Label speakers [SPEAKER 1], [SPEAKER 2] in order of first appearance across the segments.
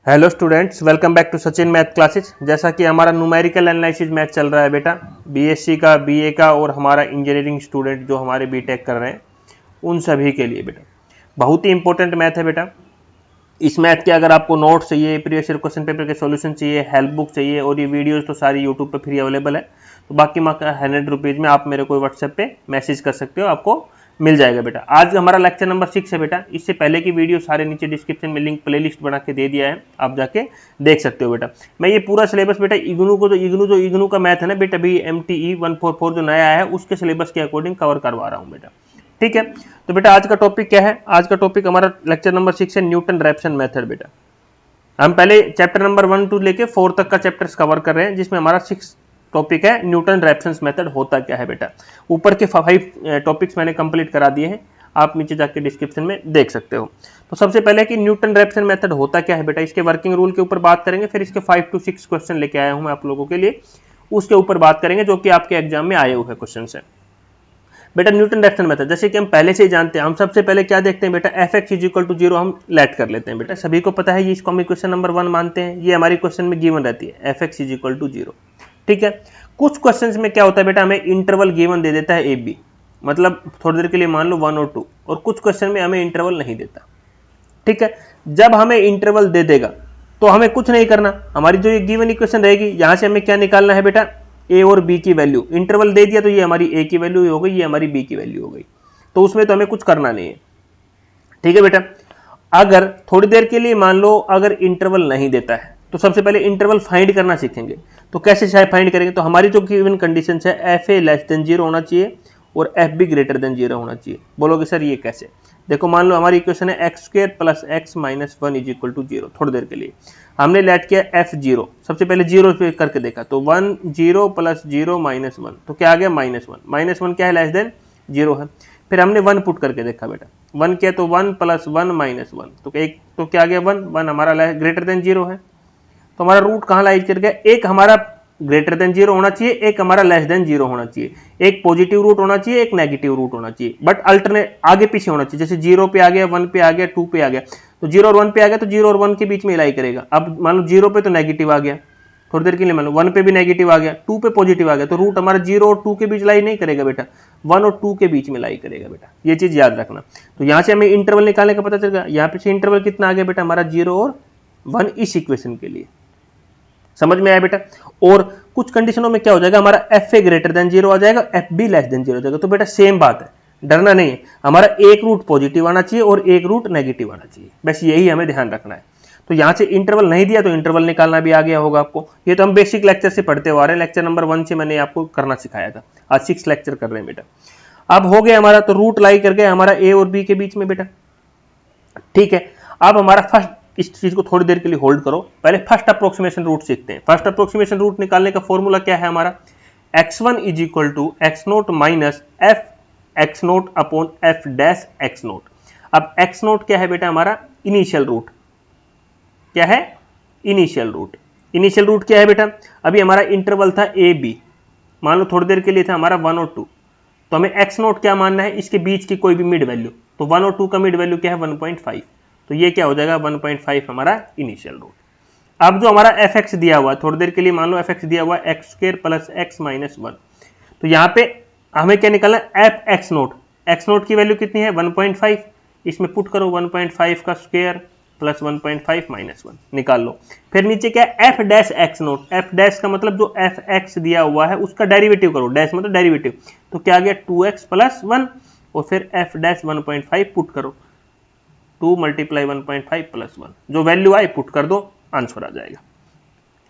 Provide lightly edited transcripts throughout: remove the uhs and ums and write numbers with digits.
[SPEAKER 1] Hello students, welcome back to Sachin math classes. जैसा कि हमारा न्यूमेरिकल एनालिसिस मैथ चल रहा है बेटा, बीएससी का, बीए का और हमारा इंजीनियरिंग स्टूडेंट जो हमारे बीटेक कर रहे हैं उन सभी के लिए बेटा बहुत ही इंपॉर्टेंट मैथ है बेटा। इस मैथ के अगर आपको नोट्स चाहिए, प्रीवियस ईयर क्वेश्चन पेपर के सॉल्यूशन चाहिए, हेल्प बुक चाहिए और ये वीडियोस तो सारी यूट्यूब पे फ्री अवेलेबल है। तो बाकी 100 रुपीज़ में आप मेरे को व्हाट्सएप पे मैसेज कर सकते हो, आपको मिल जाएगा बेटा। आज हमारा लेक्चर नंबर 6 है बेटा। इससे पहले की वीडियो सारे नीचे डिस्क्रिप्शन में लिंक प्लेलिस्ट बना के दे दिया है, आप जाके देख सकते हो बेटा। मैं ये पूरा सिलेबस बेटा इग्नू का मैथ है ना बेटा, अभी MTE 144 जो नया है उसके सिलेबस के अकॉर्डिंग कवर करवा रहा हूँ बेटा। ठीक है, तो बेटा आज का टॉपिक क्या है? आज का टॉपिक हमारा लेक्चर नंबर 6 है, न्यूटन रैप्सन मेथड बेटा। हम पहले चैप्टर नंबर 1 to लेके 4 तक का चैप्टर्स कवर कर रहे हैं, जिसमें हमारा 6 टॉपिक है न्यूटन रैप्सन मेथड होता क्या है बेटा। ऊपर के 5 टॉपिक्स मैंने कंप्लीट करा दिए हैं, आप नीचे जाके डिस्क्रिप्शन में देख सकते हो। तो सबसे पहले कि न्यूटन रैप्सन मेथड होता क्या है बेटा, इसके वर्किंग रूल के ऊपर बात करेंगे। फिर इसके 5 to 6 क्वेश्चन लेके आया हूं मैं आप लोगों के लिए, उसके ऊपर बात करेंगे जो कि आपके एग्जाम में आए हुए क्वेश्चन है बेटा। न्यूटन रैप्सन मेथड जैसे कि हम पहले से ही जानते हैं, हम सबसे पहले क्या देखते हैं बेटा, Fx = 0 हम लेट कर लेते हैं बेटा। सभी को पता है, ये इसको हम इक्वेशन नंबर 1 मानते हैं, ये हमारी क्वेश्चन में गिवन रहती है Fx = 0। ठीक है, कुछ क्वेश्चंस में क्या होता है बेटा, हमें इंटरवल गिवन दे देता है ए बी, मतलब थोड़ी देर के लिए मान लो 1 और 2, और कुछ क्वेश्चन में हमें इंटरवल नहीं देता। ठीक है, जब हमें इंटरवल दे देगा तो हमें कुछ नहीं करना, हमारी जो ये गिवन इक्वेशन रहेगी यहां से हमें क्या निकालना है बेटा, ए और बी की वैल्यू। इंटरवल दे दिया तो ये हमारी ए की वैल्यू हो गई, ये हमारी बी की वैल्यू हो गई, तो उसमें तो हमें कुछ करना नहीं है। ठीक है बेटा, अगर थोड़ी देर के लिए मान लो अगर इंटरवल नहीं देता है तो सबसे पहले इंटरवल फाइंड करना सीखेंगे। तो कैसे फाइंड करेंगे, तो हमारी जो गिवन कंडीशन है FA <0 होना चाहिए और FB < 0 होना चाहिए। बोलोगे सर ये कैसे? देखो मान लो हमारी इक्वेशन है x² + x - 1 = 0। थोड़ी देर के लिए हमने लेट किया F0, सबसे पहले 0 पे करके देखा तो 1 0 + 0 - 1, तो क्या आ गया -1। -1 क्या है, लेस देन 0 है। फिर हमने 1 पुट करके देखा बेटा, 1 किया तो 1 + 1 - 1, तो एक तो क्या आ गया 1 हमारा <0 है। तो हमारा रूट कहाँ लाइज कर गया, एक हमारा <0 होना चाहिए, एक हमारा <0 होना चाहिए, एक पॉजिटिव रूट होना चाहिए, एक नेगेटिव रूट होना चाहिए, बट अल्टरनेट आगे पीछे होना चाहिए। जैसे 0 पे आ गया, 1 पे आ गया, 2 पे आ गया, तो 0 और 1 पे आ गया तो 0 और 1 के बीच में लाई करेगा। अब मान लो 0 पे तो नेगेटिव आ गया, थोड़ी देर के लिए मान लो 1 पे भी नेगेटिव आ गया, 2 पे पॉजिटिव आ गया, तो रूट हमारा 0 और 2 के बीच लाई नहीं करेगा बेटा, 1 और 2 के बीच में लाई करेगा बेटा। ये चीज याद रखना। तो यहां से हमें इंटरवल निकालने का पता चल गया, यहाँ पे से इंटरवल कितना आ गया बेटा, हमारा 0 और 1 इस इक्वेशन के लिए। समझ में आया बेटा? और कुछ कंडीशनों में क्या हो जाएगा, हमारा FA > 0 आ जाएगा, FB < 0 हो जाएगा। तो बेटा सेम बात है, डरना नहीं है, हमारा एक रूट पॉजिटिव आना चाहिए और एक रूट नेगेटिव आना चाहिए, बस यही हमें ध्यान रखना है। तो यहां से इंटरवल नहीं दिया तो इंटरवल निकालना भी आ गया होगा आपको। ये तो हम बेसिक लेक्चर से पढ़ते हुए आ रहे हैं, लेक्चर नंबर 1 से मैंने आपको करना सिखाया था, आज 6 लेक्चर कर रहे हैं बेटा। अब हो गया हमारा, तो रूट लाई कर गया हमारा A और B के बीच में बेटा। ठीक है, अब हमारा फर्स्ट, इस चीज को थोड़ी देर के लिए होल्ड करो, पहले फर्स्ट अप्रोक्सीमेशन रूट सीखते हैं। फर्स्ट अप्रोक्सीमेशन रूट निकालने का फॉर्मूला क्या है हमारा, x1 = x0 - f x0 upon f dash x0। अब x0 क्या है बेटा, हमारा इनिशियल रूट। क्या है? Initial root. इनिशियल रूट क्या है बेटा, अभी हमारा इंटरवल था ए बी, मान लो थोड़ी देर के लिए था हमारा 1 और 2, तो हमें x0 क्या मानना है, इसके बीच की कोई भी मिड वैल्यू। तो 1 और 2 का मिड वैल्यू क्या है, 1.5, तो ये क्या हो जाएगा 1.5 हमारा इनिशियल रूट। अब जो हमारा fx दिया हुआ है, थोड़ी देर के लिए मान लो fx दिया हुआ है x² + x - 1, तो यहां पे हमें क्या निकालना है, f(x0). x0 की वैल्यू कितनी है, 1.5, इसमें पुट करो 1.5 का स्क्वायर + 1.5 - 1 निकाल लो। फिर नीचे क्या है, f dash x0, f dash का मतलब जो fx दिया हुआ है उसका डेरिवेटिव करो, डैश मतलब डेरिवेटिव, तो क्या आ गया 2x + 1, और फिर f डैश 1.5 पुट करो, 2 × 1.5 + 1, जो वैल्यू आए पुट कर दो, आंसर आ जाएगा।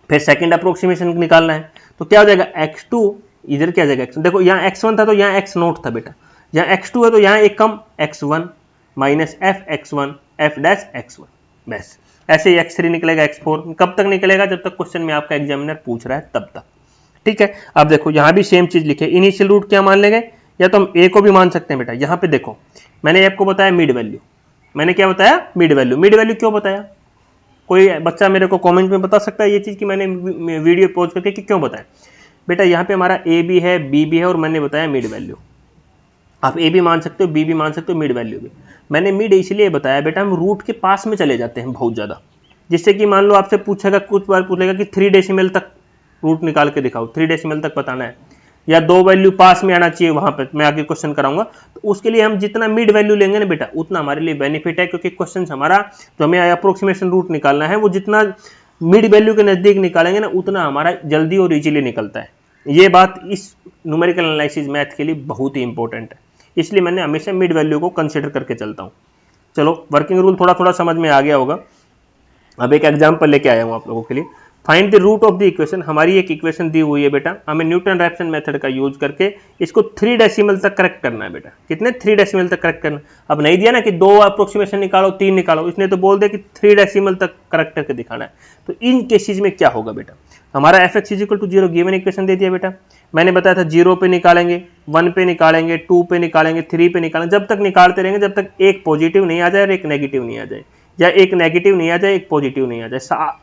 [SPEAKER 1] फिर सेकंड अप्रोक्सीमेशन निकालना है, तो क्या हो जाएगा x2, इधर क्या जाएगा x, देखो यहाँ x1 था तो यहाँ x0 था बेटा, यहाँ x2 है तो यहाँ एक कम x1 - f(x1) f dash x1, बस ऐसे ही x3 निकलेगा, x4 कब तक निकलेगा, जब तक क्वेश्चन में आपका एग्जामिनर पूछ रहा है तब तक। ठीक है, अब देखो यहां भी सेम चीज लिखे, इनिशियल रूट क्या मान लेंगे, या तो हम a को भी मान सकते हैं बेटा। यहां पे देखो मैंने आपको बताया मिड वैल्यू, मैंने क्या बताया, मिड वैल्यू। मिड वैल्यू क्यों बताया, कोई बच्चा मेरे को कमेंट में बता सकता है ये चीज कि मैंने वीडियो पॉज करके कि क्यों बताया बेटा। यहाँ पे हमारा ए भी है, बी भी है, और मैंने बताया मिड वैल्यू। आप ए भी मान सकते हो, बी भी मान सकते हो, मिड वैल्यू भी। मैंने मिड इसलिए बताया बेटा, हम रूट के पास में चले जाते हैं बहुत ज्यादा, जिससे कि मान लो आपसे पूछेगा, कुछ बार पूछेगा कि 3 डेसिमल तक रूट निकाल के दिखाओ, 3 डेसिमल तक बताना है, या 2 वैल्यू पास में आना चाहिए, वहां पर मैं आगे क्वेश्चन कराऊंगा। तो उसके लिए हम जितना मिड वैल्यू लेंगे ना बेटा, उतना हमारे लिए बेनिफिट है, क्योंकि क्वेश्चन हमारा जो हमें अप्रोक्सीमेशन रूट निकालना है वो जितना मिड वैल्यू के नजदीक निकालेंगे ना, उतना हमारा जल्दी और इजीली निकलता है। ये बात इस न्यूमेरिकल एनालिसिस मैथ के लिए बहुत ही इंपॉर्टेंट है, इसलिए मैंने हमेशा मिड वैल्यू को कंसिडर करके चलता हूं। चलो, वर्किंग रूल थोड़ा थोड़ा समझ में आ गया होगा। अब एक एग्जांपल लेके आया हूं आप लोगों के लिए। Find the root of the equation. हमारी एक इक्वेशन दी हुई है बेटा, हमें न्यूटन रैप्सन मेथड का यूज करके इसको 3 डेसिमल तक करेक्ट करना है बेटा। कितने? 3 डेसिमल तक करेक्ट करना। अब नहीं दिया ना कि 2 अप्रोक्सीमेशन निकालो, 3 निकालो, इसने तो बोल दिया कि 3 डेसिमल तक करेक्ट करके दिखाना है। तो इन केसेस में क्या होगा बेटा, हमारा fx = 0 गिवन इक्वेशन दे दिया बेटा। मैंने बताया था 0 पे निकालेंगे, 1 पे निकालेंगे, 2 पे निकालेंगे, 3 पे निकालेंगे, जब तक निकालते रहेंगे जब तक एक पॉजिटिव नहीं आ जाए और एक नेगेटिव नहीं आ जाए, या एक नेगेटिव नहीं आ जाए एक पॉजिटिव नहीं आ जाए,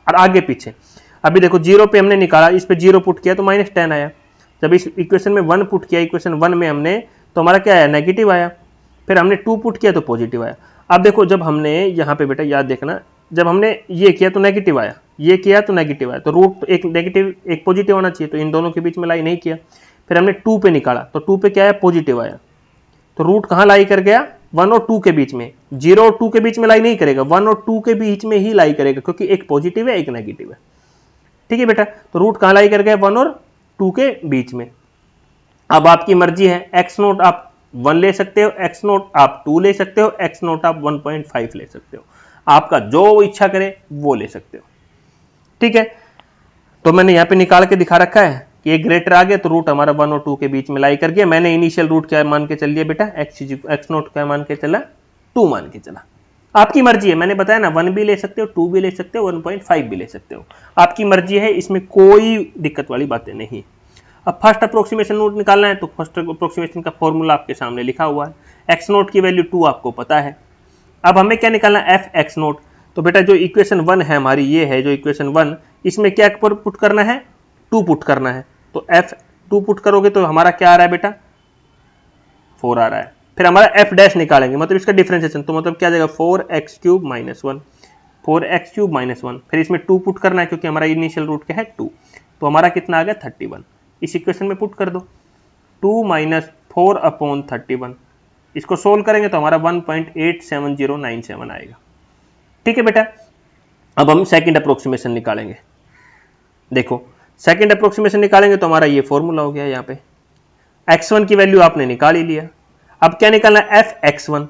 [SPEAKER 1] और आगे पीछे। अभी देखो 0 पे हमने निकाला, इस पे 0 पुट किया तो -10 आया। जब इस इक्वेशन में 1 पुट किया, इक्वेशन 1 में हमने, तो हमारा क्या आया? नेगेटिव आया। फिर हमने 2 पुट किया तो पॉजिटिव आया। अब देखो जब हमने यहाँ पे बेटा याद देखना, जब हमने ये किया तो नेगेटिव आया, ये किया तो नेगेटिव आया, तो रूट एक नेगेटिव एक पॉजिटिव आना चाहिए, तो इन दोनों के बीच में लाई नहीं किया। फिर हमने 2 पे निकाला तो 2 पे क्या आया? पॉजिटिव आया। तो रूट कहाँ लाई कर गया? 1 और 2 के बीच में। 0 और 2 के बीच में लाई नहीं करेगा, 1 और 2 के बीच में ही लाई करेगा, क्योंकि एक पॉजिटिव है एक नेगेटिव है। ठीक है बेटा, तो रूट कहाँ लाई कर गया? 1 और 2 के बीच में। अब आपकी मर्जी है, x0 आप 1 ले सकते हो, x0 आप 2 ले सकते हो, x0 आप 1.5 ले सकते हो, आपका जो इच्छा करे वो ले सकते हो। ठीक है, तो मैंने यहाँ पे निकाल के दिखा रखा है कि एक ग्रेटर आ गया तो रूट हमारा 1 और 2 के बीच में लाई कर गया। मैंने इनिशियल रूट क्या मान के चल दिया बेटा? x0 क्या मान के चला? 2 मान के चला। आपकी मर्जी है, मैंने बताया ना 1 भी ले सकते हो, 2 भी ले सकते हो, 1.5 भी ले सकते हो, आपकी मर्जी है, इसमें कोई दिक्कत वाली बातें नहीं। अब फर्स्ट अप्रोक्सीमेशन रूट निकालना है, तो फर्स्ट अप्रोक्सीमेशन का फॉर्मूला आपके सामने लिखा हुआ है। x0 की वैल्यू 2 आपको पता है। अब हमें क्या निकालना है? fx0। तो बेटा जो इक्वेशन 1 है हमारी, ये है जो इक्वेशन 1, इसमें क्या पुट करना है? 2 पुट करना है। तो f2 पुट करोगे तो हमारा क्या आ रहा है बेटा? 4 आ रहा है। फिर हमारा f डैश निकालेंगे, मतलब इसका डिफरेंशिएशन, तो मतलब क्या आ जाएगा? 4x³ - 1, 4x³ - 1। फिर इसमें 2 पुट करना है, क्योंकि हमारा इनिशियल रूट क्या है? 2। तो हमारा कितना आ गया? 31। इस इक्वेशन में पुट कर दो, 2 - 4/31। इसको सोल्व करेंगे तो हमारा 1.87097 आएगा। ठीक है बेटा, अब हम सेकंड अप्रोक्सीमेशन निकालेंगे। देखो सेकंड अप्रोक्सीमेशन निकालेंगे तो हमारा ये फॉर्मूला हो गया। यहाँ पे x1 की वैल्यू आपने निकाल ही लिया। अब क्या निकालना है? fx1।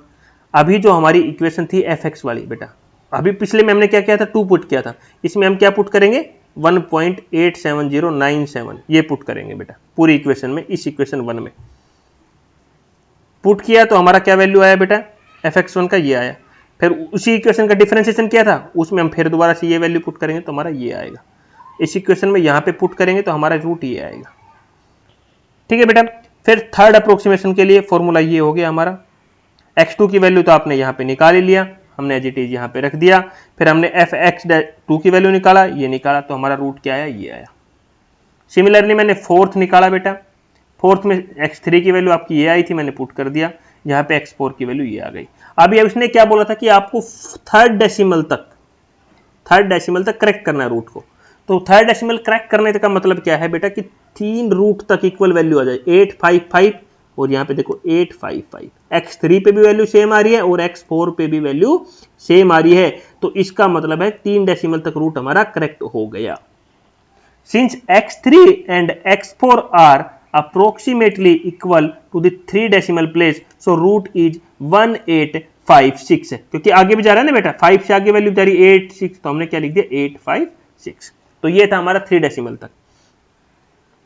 [SPEAKER 1] अभी जो हमारी इक्वेशन थी fx वाली बेटा, अभी पिछले में हमने क्या किया था? 2 पुट किया था। इसमें हम क्या पुट करेंगे? 1.87097 ये पुट करेंगे बेटा पूरी इक्वेशन में। इस इक्वेशन 1 में पुट किया तो हमारा क्या वैल्यू आया बेटा? fx1 का ये आया। फिर उसी इक्वेशन का डिफरेंशिएशन किया था, उसमें हम फिर दोबारा से ये वैल्यू पुट करेंगे तो हमारा ये आएगा। इस इक्वेशन में यहाँ पे पुट करेंगे तो हमारा रूट ये आएगा। ठीक है बेटा, फिर थर्ड अप्रोक्सीमेशन के लिए फॉर्मूला ये हो गया हमारा। x2 की वैल्यू तो आपने यहाँ पे निकाल ही लिया, हमने एज इट इज यहाँ पे रख दिया। फिर हमने fx2 की वैल्यू निकाला, ये निकाला, तो हमारा रूट क्या आया? ये आया। सिमिलरली मैंने फोर्थ निकाला बेटा, फोर्थ में x3 की वैल्यू आपकी ये आई थी, मैंने पुट कर दिया, यहाँ पे x4 की वैल्यू ये आ गई। अब ये उसने क्या बोला था कि आपको थर्ड डेसिमल तक करेक्ट करना है रूट को। तो थर्ड डेसिमल करेक्ट करने का मतलब क्या है बेटा? कि 3 रूट तक इक्वल वैल्यू आ जाए, 855 और यहाँ पे देखो 855। x3 पे भी वैल्यू सेम आ रही है और x4 पे भी वैल्यू सेम आ रही है, तो इसका मतलब है 3 डेसिमल तक रूट हमारा करेक्ट हो गया। Since x3 and x4 are approximately equal to the 3 decimal place, so root is 1856। क्योंकि आगे भी जा रहा है ना बेटा, 5 से आगे वैल्यू जा रही है 86, तो हमने क्या लिख दिया? 856। तो ये था हमारा 3 डेसिमल तक।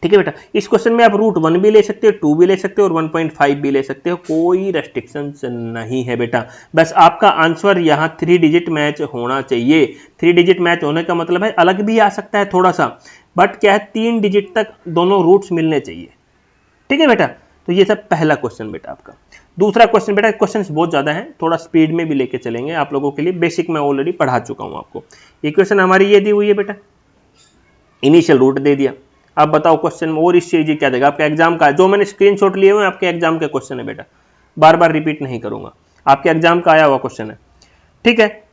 [SPEAKER 1] ठीक है बेटा, इस क्वेश्चन में आप रूट 1 भी ले सकते हो, 2 भी ले सकते हो और 1.5 भी ले सकते हो, कोई रेस्ट्रिक्शंस नहीं है बेटा। बस आपका आंसर यहाँ 3 डिजिट मैच होना चाहिए। 3 डिजिट मैच होने का मतलब है अलग भी आ सकता है थोड़ा सा, बट क्या है 3 डिजिट तक दोनों रूट्स मिलने चाहिए। ठीक है बेटा, तो ये सब पहला क्वेश्चन बेटा आपका। दूसरा क्वेश्चन बेटा, क्वेश्चंस बहुत ज्यादा हैं, थोड़ा स्पीड में भी लेके चलेंगे आप लोगों के लिए। बेसिक मैं ऑलरेडी पढ़ा चुका हूं आपको। इक्वेशन हमारी ये दी हुई है बेटा, इनिशियल रूट दे दिया। अब बताओ क्वेश्चन में और इस चीज क्या देगा? आपका एग्जाम का जो मैंने स्क्रीनशॉट लिए हुए आपके एग्जाम के क्वेश्चन है बेटा, बार बार रिपीट नहीं करूंगा, आपके एग्जाम का आया हुआ क्वेश्चन है। ठीक है,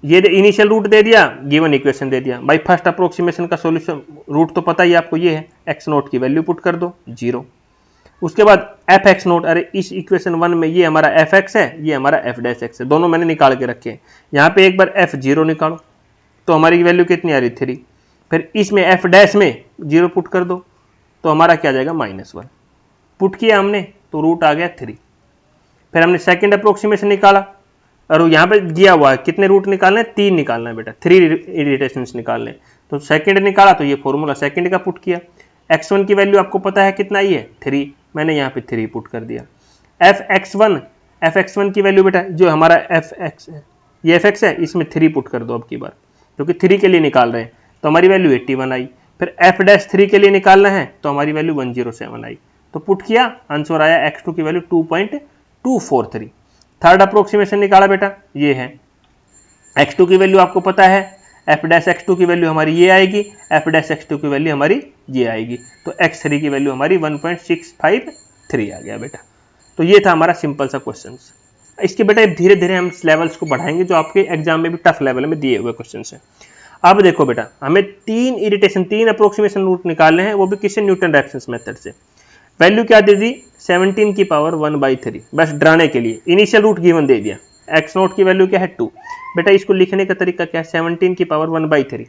[SPEAKER 1] ये इनिशियल रूट दे दिया, गिवन इक्वेशन दे दिया भाई। फर्स्ट अप्रोक्सीमेशन का सॉल्यूशन रूट तो पता ही आपको ये है, एक्स नोट की वैल्यू पुट कर दो 0। उसके बाद एफ एक्स नोट, अरे इस इक्वेशन 1 में ये हमारा एफ एक्स है, ये हमारा एफ डैश एक्स है, दोनों मैंने निकाल के रखे हैं। यहाँ पे एक बार एफ 0 निकालो तो हमारी वैल्यू कितनी आ रही 3। फिर इसमें एफ डैश में 0 पुट कर दो तो हमारा क्या जाएगा -1। पुट किया हमने तो रूट आ गया 3। फिर हमने सेकंड अप्रोक्सीमेशन निकाला और यहाँ पे दिया हुआ है कितने रूट निकालने हैं, 3 निकालना है बेटा, 3 इरिटेशंस निकालने। तो सेकंड निकाला तो ये फॉर्मूला सेकंड का पुट किया। x1 की वैल्यू आपको पता है कितना आई है 3, मैंने यहाँ पे 3 पुट कर दिया। एफ एक्स वन की वैल्यू बेटा जो हमारा एफ एक्स है, ये एफ एक्स है, इसमें 3 पुट कर दो अब की बार, क्योंकि 3 के लिए निकाल रहे हैं तो हमारी वैल्यू 81 आई। फिर एफ डैश 3 के लिए निकालना है तो हमारी वैल्यू 107 आई। तो पुट किया, आंसर आया x2 की वैल्यू 2.243। थर्ड अप्रोक्सीमेशन निकाला बेटा, ये है x2 की वैल्यू आपको पता है, एफ डैश x2 की वैल्यू हमारी ये आएगी, एफ डैश x2 की वैल्यू हमारी ये आएगी, तो x3 की वैल्यू हमारी 1.653 आ गया बेटा। तो ये था हमारा सिंपल सा क्वेश्चन। इसके बेटा धीरे धीरे हम लेवल्स को बढ़ाएंगे जो आपके एग्जाम में भी टफ लेवल में दिए हुए क्वेश्चन है। अब देखो बेटा, हमें 3 अप्रोक्सीमेशन रूट निकालने हैं, वो भी किसी न्यूटन रैप्सन मेथड से। वैल्यू क्या दे दी 17 की पावर 1/3, बस डराने के लिए। इनिशियल रूट गिवन दे दिया, एक्स नोट की वैल्यू क्या है 2। बेटा इसको लिखने का तरीका क्या है, 17 की पावर 1/3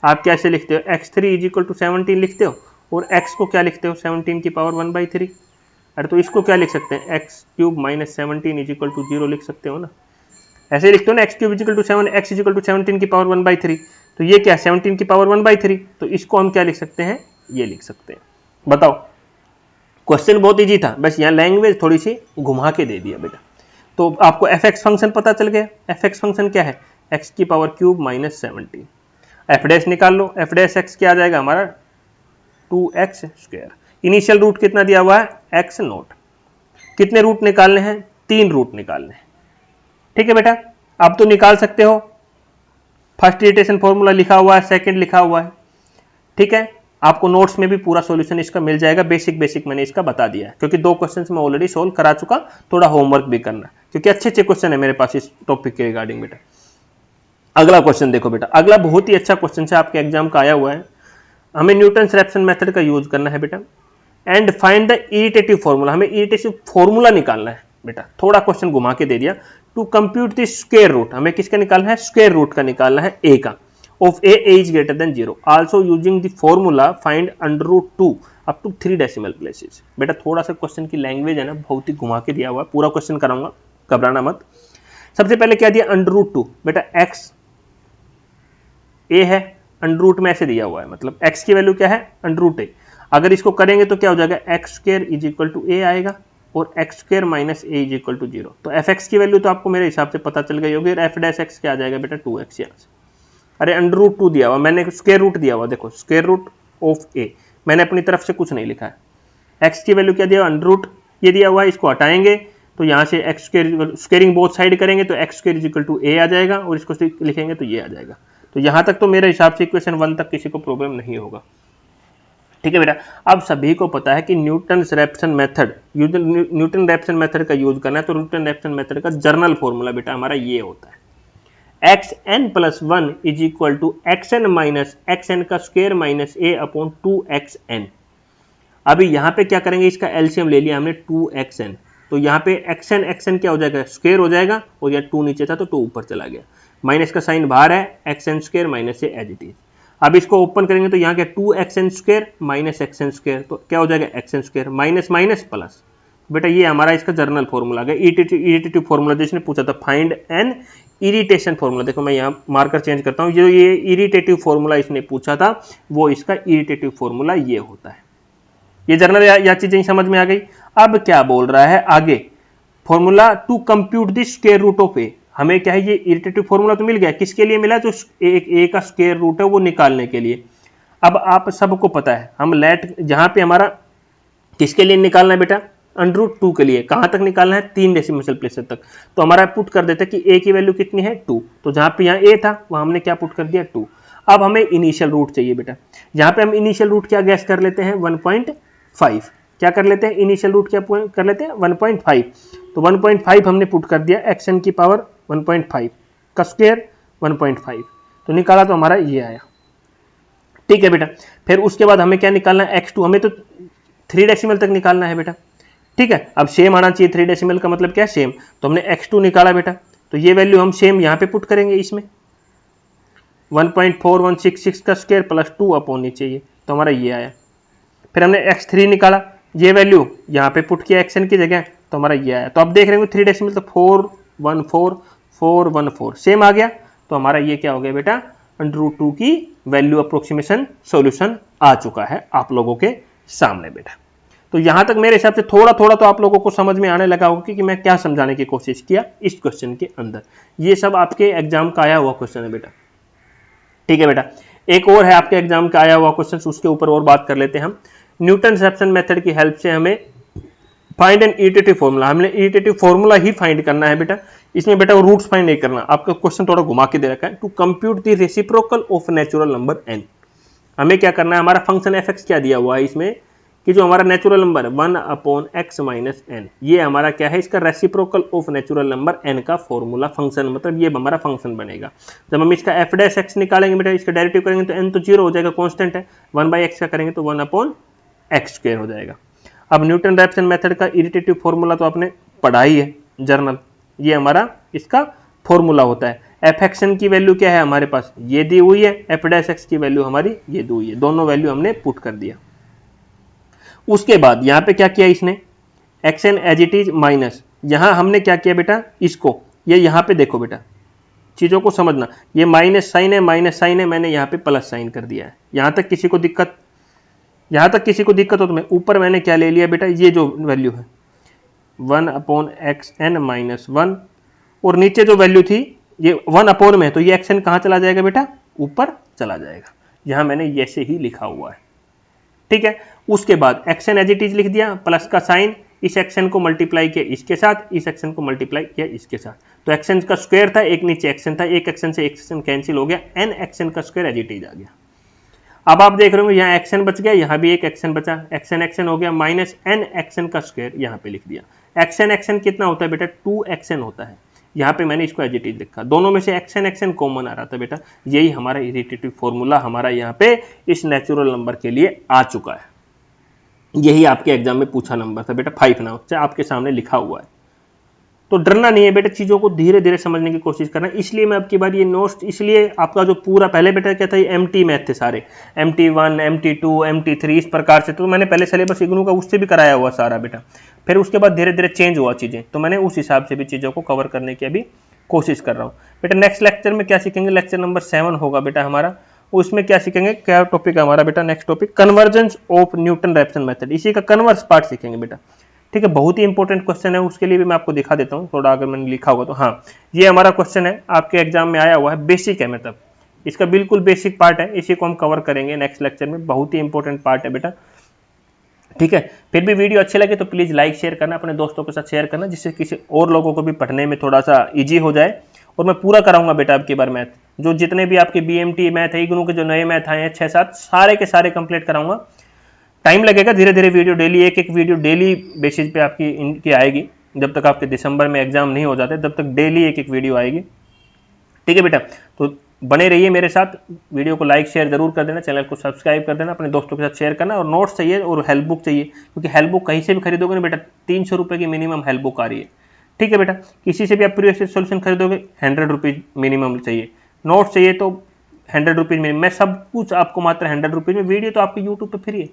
[SPEAKER 1] आप कैसे लिखते हो, x3 = 17 लिखते हो और x को क्या लिखते हो 17 की पावर 1/3। अरे तो इसको क्या लिख सकते हैं, x³ - 17 = 0 लिख सकते हो ना, ऐसे लिखते हो ना, x³ = 7, x = 17 की पावर 1/3। तो ये क्या 17 की पावर 1/3, तो इसको हम क्या लिख सकते हैं, ये लिख सकते हैं। बताओ, क्वेश्चन बहुत इजी था, बस यहाँ लैंग्वेज थोड़ी सी घुमा के दे दिया बेटा। तो आपको एफ एक्स फंक्शन पता चल गया। एफ एक्स फंक्शन क्या है, x³ - 17। एफ डैश निकाल लो, एफ डैश एक्स क्या आ जाएगा हमारा 2x²। इनिशियल रूट कितना दिया हुआ है x नोट। कितने रूट निकालने हैं, 3 रूट निकालने हैं। ठीक है बेटा, अब तो निकाल सकते हो। फर्स्ट इटरेशन फॉर्मूला लिखा हुआ है, सेकंड लिखा हुआ है। ठीक है, आपको नोट्स में भी पूरा सॉल्यूशन इसका मिल जाएगा। बेसिक मैंने इसका बता दिया है, क्योंकि 2 क्वेश्चंस मैं ऑलरेडी सोल्व करा चुका, थोड़ा होमवर्क भी करना, क्योंकि अच्छे क्वेश्चन है मेरे पास इस टॉपिक के रिगार्डिंग बेटा। अगला क्वेश्चन देखो बेटा, अगला बहुत ही अच्छा क्वेश्चन है, आपके एग्जाम का आया हुआ है। हमें न्यूटन रैप्सन मेथड का यूज करना है बेटा। And find the iterative formula, हमें इरिटेटिव फॉर्मूला निकालना है बेटा। थोड़ा क्वेश्चन घुमा के दे दिया। To compute the square root, हमें किसका निकालना है, स्क्वायर रूट का निकालना है a का, of a is greater than 0, also using the formula find √2 up to 3 decimal places. बेटा थोड़ा सा क्वेश्चन की लैंग्वेज है ना, बहुत ही घुमा के दिया हुआ है, पूरा क्वेश्चन कराऊंगा, घबराना मत। सबसे पहले क्या दिया, √2। बेटा x a है, √ में ऐसे दिया हुआ है, मतलब x की वैल्यू क्या है √a। अगर इसको करेंगे तो क्या हो जाएगा, x² = a आएगा और x² - a = 0। तो fx की वैल्यू तो आपको मेरे हिसाब से पता चल गई होगी। और f डैश x क्या आ जाएगा बेटा 2x यहाँ से। अरे √2 दिया हुआ, मैंने स्क्वायर रूट दिया हुआ, देखो स्क्वायर रूट ऑफ a, मैंने अपनी तरफ से कुछ नहीं लिखा है। x की वैल्यू क्या दिया हुआ, √ ये दिया हुआ है, इसको हटाएंगे तो यहाँ से x² स्क्वेयरिंग बोथ साइड करेंगे तो x² = a आ जाएगा और इसको लिखेंगे तो ये आ जाएगा। तो यहाँ तक तो मेरे हिसाब से इक्वेशन 1 तक किसी को प्रॉब्लम नहीं होगा। ठीक है बेटा, अब सभी को पता है कि न्यूटन रैप्सन मेथड का यूज करना है। तो न्यूटन रैप्सन मेथड का जर्नल फॉर्मूला बेटा हमारा ये होता है, xn + 1 = xn - xn² - a / 2xn। अभी यहाँ पे क्या करेंगे, इसका एलसीएम ले लिया हमने 2xn, तो यहाँ पे xn क्या हो जाएगा, स्क्वायर हो जाएगा, और यह 2 नीचे था तो 2 ऊपर चला गया, माइनस का साइन बाहर है, xn² - a as it is. अब इसको ओपन करेंगे तो यहाँ क्या 2xn² - xn², तो क्या हो जाएगा xn² माइनस प्लस। बेटा ये हमारा इसका जर्नल फॉर्मूला आ गया। इरिटेटिव फॉर्मूला जिसने पूछा था, फाइंड एन इरिटेशन फॉर्मूला। देखो मैं यहाँ मार्कर चेंज करता हूँ, जो ये इरिटेटिव फॉर्मूला इसने पूछा था वो इसका इरिटेटिव फॉर्मूला ये होता है। ये जर्नल या चीजें समझ में आ गई। अब क्या बोल रहा है आगे, formula to compute the square root of A. हमें क्या है, ये इरिटेटिव फॉर्मूला तो मिल गया, किसके लिए मिला, जो ए का स्क्वायर रूट है वो निकालने के लिए। अब आप सबको पता है, हम लेट जहां पे हमारा किसके लिए निकालना है बेटा, √2 के लिए। कहां तक निकालना है, 3 डेसिमल प्लेसेस तक। तो हमारा पुट कर देते कि a की वैल्यू कितनी है 2, तो जहां पे यहाँ a था वहां हमने क्या पुट कर दिया 2। अब हमें इनिशियल रूट चाहिए बेटा, जहां पे हम इनिशियल रूट क्या गैस कर लेते हैं 1.5। क्या कर लेते हैं, इनिशियल रूट क्या कर लेते हैं 1.5। तो 1.5 हमने पुट कर दिया, xn की पावर 1.5 का स्क्वायर 1.5, तो निकाला तो हमारा ये आया। ठीक है बेटा, फिर उसके बाद हमें क्या निकालना है, x2, हमें तो 3 डेसिमल तक निकालना है बेटा। ठीक है, अब सेम आना चाहिए, 3 डेसिमल का मतलब क्या है, सेम। तो हमने x2 निकाला बेटा, तो ये वैल्यू हम सेम यहाँ पे पुट करेंगे इसमें, 1.4166 का स्क्वायर प्लस 2 अपॉन नीचे ये, तो हमारा ये आया। फिर हमने x3 निकाला, ये वैल्यू यहाँ पे पुट किया xn की जगह, तो हमारा ये आया। तो अब देख रहे हैं 3 डेसिमल, तो 414 सेम आ गया। तो हमारा ये क्या हो गया बेटा, √2 की वैल्यू अप्रोक्सीमेशन सॉल्यूशन आ चुका है आप लोगों के सामने बेटा। तो यहां तक मेरे हिसाब से थोड़ा थोड़ा तो आप लोगों को समझ में आने लगा होगा कि मैं क्या समझाने की कोशिश किया इस क्वेश्चन के अंदर। ये सब आपके एग्जाम का आया हुआ क्वेश्चन है बेटा। ठीक है बेटा, एक और है आपके एग्जाम का आया हुआ क्वेश्चन, उसके ऊपर और बात कर लेते हैं हम। न्यूटन रैप्सन मेथड की हेल्प से हमें फाइंड एन इटरेटिव फॉर्मूला, हमने इटरेटिव फॉर्मूला ही फाइंड करना है बेटा। इसमें बेटा रूट्स फाइंड नहीं करना, आपका क्वेश्चन थोड़ा घुमा के दे रखा है, to compute the reciprocal of natural number n। हमें क्या करना है, हमारा फंक्शन fx क्या दिया हुआ है इसमें कि जो हमारा natural number 1/x minus n, ये हमारा क्या है, इसका reciprocal of natural number n का फॉर्मूला फंक्शन, मतलब ये हमारा फंक्शन बनेगा। जब हम इसका f' निकालेंगे बेटा, इसका डेरिवेटिव करेंगे तो n तो 0 हो जाएगा, कांस्टेंट है। 1/x का करेंगे तो 1/x² हो जाएगा। अब न्यूटन रैप्सन मेथड का इटरेटिव फॉर्मूला तो आपने पढ़ा ही है जर्नल, ये हमारा इसका फॉर्मूला होता है। fxn की वैल्यू क्या है हमारे पास, ये दी हुई है, f' की वैल्यू हमारी ये दी हुई है, दोनों वैल्यू हमने पुट कर दिया। उसके बाद यहां पे क्या किया इसने, xn as it is minus, यहां हमने क्या किया बेटा, इसको ये यहां पे देखो बेटा, चीजों को समझना, ये माइनस साइन है, माइनस साइन है, मैंने यहां पे प्लस साइन कर दिया है। यहां तक किसी को दिक्कत, यहां तक किसी को दिक्कत हो तो मैं ऊपर मैंने क्या ले लिया बेटा, ये जो वैल्यू है 1/xn माइनस 1, और नीचे जो वैल्यू थी ये 1 अपॉन में, तो ये xn कहां चला जाएगा बेटा, ऊपर चला जाएगा। यहां मैंने ऐसे ही लिखा हुआ है। ठीक है, उसके बाद xn एज इट इज लिख दिया, प्लस का साइन, इस xn को मल्टीप्लाई किया इसके साथ, इस xn को मल्टीप्लाई किया इसके साथ, तो xn का स्क्वायर था, एक नीचे xn था, एक xn से xn कैंसिल हो गया, n xn का स्क्वायर एज इट इज आ गया। अब आप देख रहे हो यहाँ xn बच गया, यहाँ भी एक xn बचा, xn हो गया, माइनस n xn का स्क्वायर यहाँ पे लिख दिया। xn कितना होता है बेटा, 2xn होता है, यहाँ पे मैंने इसको एज इट इज लिखा, दोनों में से xn कॉमन आ रहा था बेटा। यही हमारा इटरेटिव फॉर्मूला हमारा यहाँ पे इस नेचुरल नंबर के लिए आ चुका है। यही आपके एग्जाम में पूछा नंबर था बेटा, 5 ना से आपके सामने लिखा हुआ है। तो डरना नहीं है बेटा, चीजों को धीरे धीरे समझने की कोशिश करना। इसलिए मैं अब की बार ये नोट्स, इसलिए आपका जो पूरा पहले बेटा क्या था, ये MT मैथ थे सारे, MT1 MT2 MT3 इस प्रकार से, तो मैंने पहले सिलेबस इग्नू का उससे भी कराया हुआ सारा बेटा। फिर उसके बाद धीरे धीरे चेंज हुआ चीजें, तो मैंने उस हिसाब से भी चीजों को कवर करने की अभी कोशिश कर रहा हूँ बेटा। नेक्स्ट लेक्चर में क्या सीखेंगे, लेक्चर नंबर 7 होगा बेटा हमारा, उसमें क्या सीखेंगे, क्या टॉपिक है हमारा बेटा, next topic convergence of Newton Raphson method, इसी का कन्वर्स पार्ट सीखेंगे बेटा। ठीक है, बहुत ही इंपॉर्टेंट क्वेश्चन है, उसके लिए भी मैं आपको दिखा देता हूँ थोड़ा, अगर मैंने लिखा होगा तो। हाँ, ये हमारा क्वेश्चन है, आपके एग्जाम में आया हुआ है, बेसिक है, मतलब इसका बिल्कुल बेसिक पार्ट है, इसी को हम कवर करेंगे नेक्स्ट लेक्चर में, बहुत ही इंपॉर्टेंट पार्ट है बेटा। ठीक है, फिर भी वीडियो अच्छे लगे तो प्लीज लाइक शेयर करना, अपने दोस्तों के साथ शेयर करना, जिससे किसी और लोगों को भी पढ़ने में थोड़ा सा ईजी हो जाए। और मैं पूरा कराऊंगा बेटा अब की बार मैथ, जो जितने भी आपके BMT मैथ है, इग्नू के जो नए मैथ आए हैं 6-7, सारे के सारे कंप्लीट कराऊंगा। टाइम लगेगा, धीरे धीरे वीडियो डेली, एक वीडियो डेली बेसिस पे आपकी इनकी आएगी, जब तक आपके दिसंबर में एग्जाम नहीं हो जाते तब तक डेली एक वीडियो आएगी। ठीक है बेटा, तो बने रहिए मेरे साथ, वीडियो को लाइक शेयर जरूर कर देना, चैनल को सब्सक्राइब कर देना, अपने दोस्तों के साथ शेयर करना। और नोट्स चाहिए और हेल्प बुक चाहिए, क्योंकि हेल्प बुक कहीं से भी खरीदोगे ना बेटा, 300 रुपये की मिनिमम हेल्प बुक आ रही है। ठीक है बेटा, किसी से भी आप प्रीवियस सोल्यूशन खरीदोगे 100 रुपीज मिनिमम चाहिए, नोट्स चाहिए तो 100 रुपीज मिनिमम। मैं सब कुछ आपको मात्र 100 रुपीज में, वीडियो तो आपकी यूट्यूब पर फ्री है,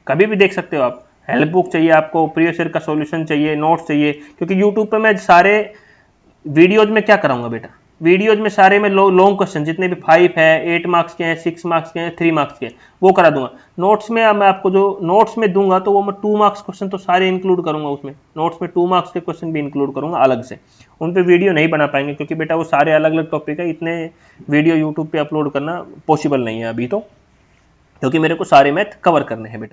[SPEAKER 1] कभी भी देख सकते हो आप। हेल्प बुक चाहिए आपको, प्रीवियस ईयर का सॉल्यूशन चाहिए, नोट्स चाहिए, क्योंकि यूट्यूब पे मैं सारे वीडियोज में क्या कराऊंगा बेटा, वीडियोज में सारे में लॉन्ग क्वेश्चन जितने भी 5 है, 8 मार्क्स के हैं, 6 मार्क्स के हैं, 3 मार्क्स के हैं, वो करा दूंगा। नोट्स में मैं आपको जो नोट्स में दूंगा तो वो मैं 2 मार्क्स क्वेश्चन तो सारे इंक्लूड करूंगा उसमें, नोट्स में 2 मार्क्स के क्वेश्चन भी इंक्लूड करूंगा अलग से। उन पे वीडियो नहीं बना पाएंगे, क्योंकि बेटा वो सारे अलग अलग टॉपिक है, इतने वीडियो यूट्यूब पे अपलोड करना पॉसिबल नहीं है अभी तो, क्योंकि मेरे को सारे मैथ कवर करने हैं बेटा।